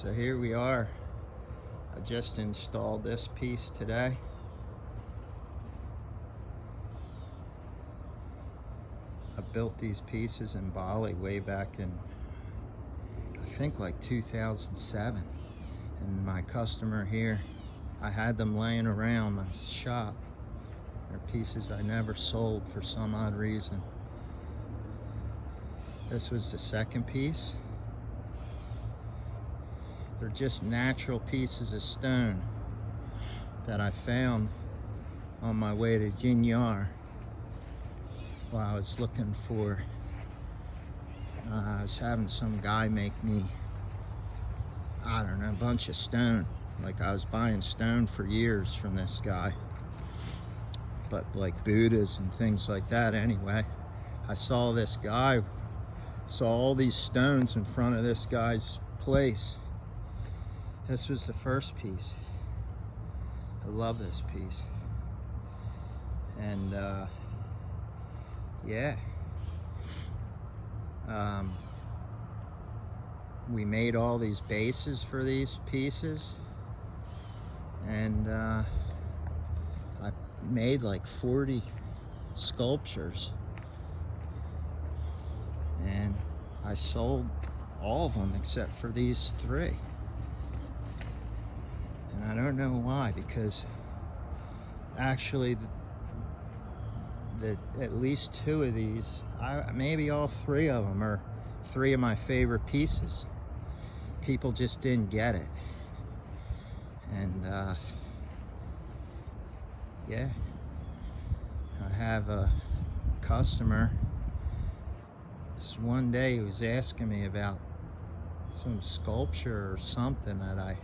So here we are. I just installed this piece today. I built these pieces in Bali way back in, I think like 2007. And my customer here, I had them laying around my shop. They're pieces I never sold for some odd reason. This was the second piece. They're just natural pieces of stone that I found on my way to Ginyar while I was looking for, I was having some guy make me, I don't know, a bunch of stone. Like I was buying stone for years from this guy, but like Buddhas and things like that. Anyway, I saw this guy, saw all these stones in front of this guy's place. This was the first piece. I love this piece. And yeah. We made all these bases for these pieces. And I made like 40 sculptures. And I sold all of them except for these 3. And I don't know why, because actually at least 2 of these, maybe all 3 of them are 3 of my favorite pieces. People just didn't get it. And yeah, I have a customer. This one day he was asking me about some sculpture or something that I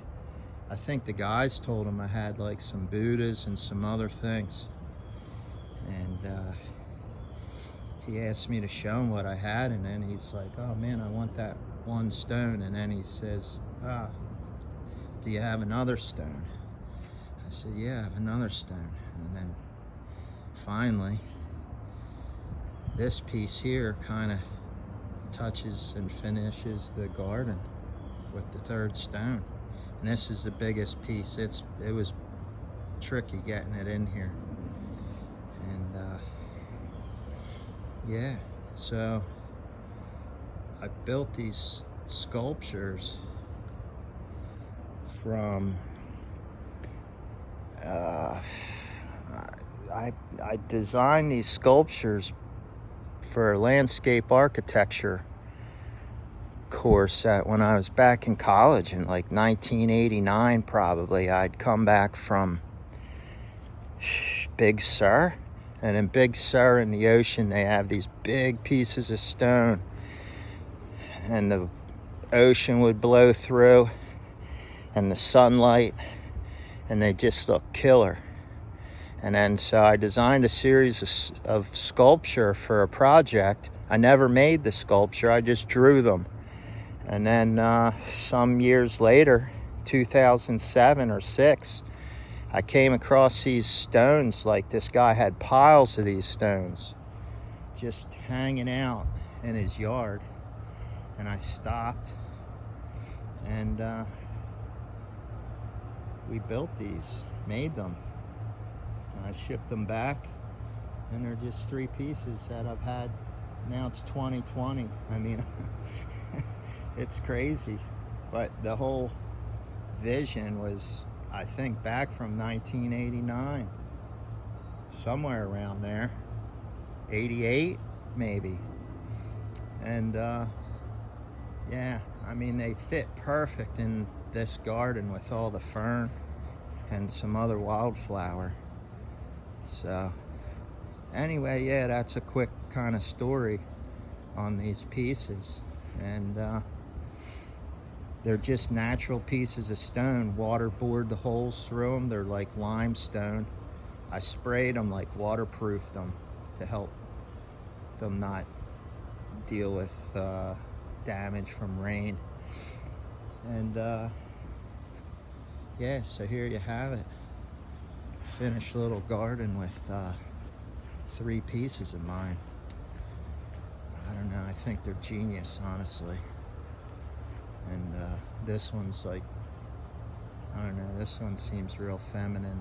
think the guys told him I had like some Buddhas and some other things. And he asked me to show him what I had, and then he's like, oh man, I want that one stone. And then he says, do you have another stone? I said, yeah, I have another stone. And then finally, this piece here kind of touches and finishes the garden with the 3rd stone. And this is the biggest piece. It was tricky getting it in here. And yeah, so I built these sculptures from I designed these sculptures for a landscape architecture course when I was back in college in like 1989 probably. I'd come back from Big Sur, and in Big Sur in the ocean they have these big pieces of stone, and the ocean would blow through and the sunlight, and they just look killer. And then so I designed a series of sculpture for a project. I never made the sculpture, I just drew them. And then some years later, 2007 or 6, I came across these stones. Like this guy had piles of these stones just hanging out in his yard. And I stopped, and we built these, made them. And I shipped them back, and they're just 3 pieces that I've had. Now it's 2020. I mean, it's crazy. But the whole vision was, I think, back from 1989. Somewhere around there. 88, maybe. And yeah, I mean, they fit perfect in this garden with all the fern and some other wildflower. So anyway, yeah, that's a quick kind of story on these pieces. And they're just natural pieces of stone. Water bored the holes through them. They're like limestone. I sprayed them, like waterproofed them to help them not deal with damage from rain. And yeah, so here you have it. Finished little garden with 3 pieces of mine. I don't know, I think they're genius, honestly. And this one's like, I don't know, this one seems real feminine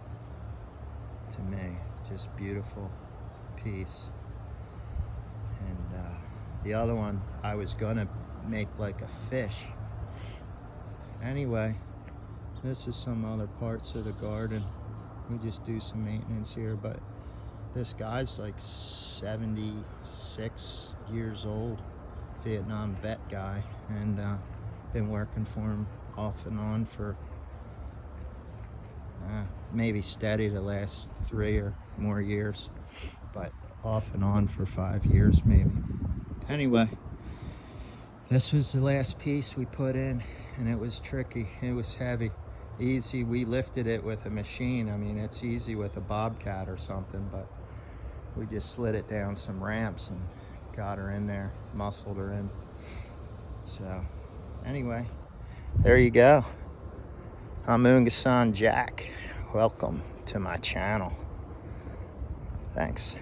to me. Just beautiful piece. And the other one I was gonna make like a fish. Anyway, this is some other parts of the garden. We just do some maintenance here, but this guy's like 76 years old, Vietnam vet guy, and been working for him off and on for maybe steady the last 3 or more years, but off and on for 5 years maybe. Anyway, this was the last piece we put in, and it was tricky. It was heavy. Easy, we lifted it with a machine. I mean, it's easy with a bobcat or something, but we just slid it down some ramps and got her in there, muscled her in. So anyway, there you go. I'm Ungasan Jack. Welcome to my channel. Thanks.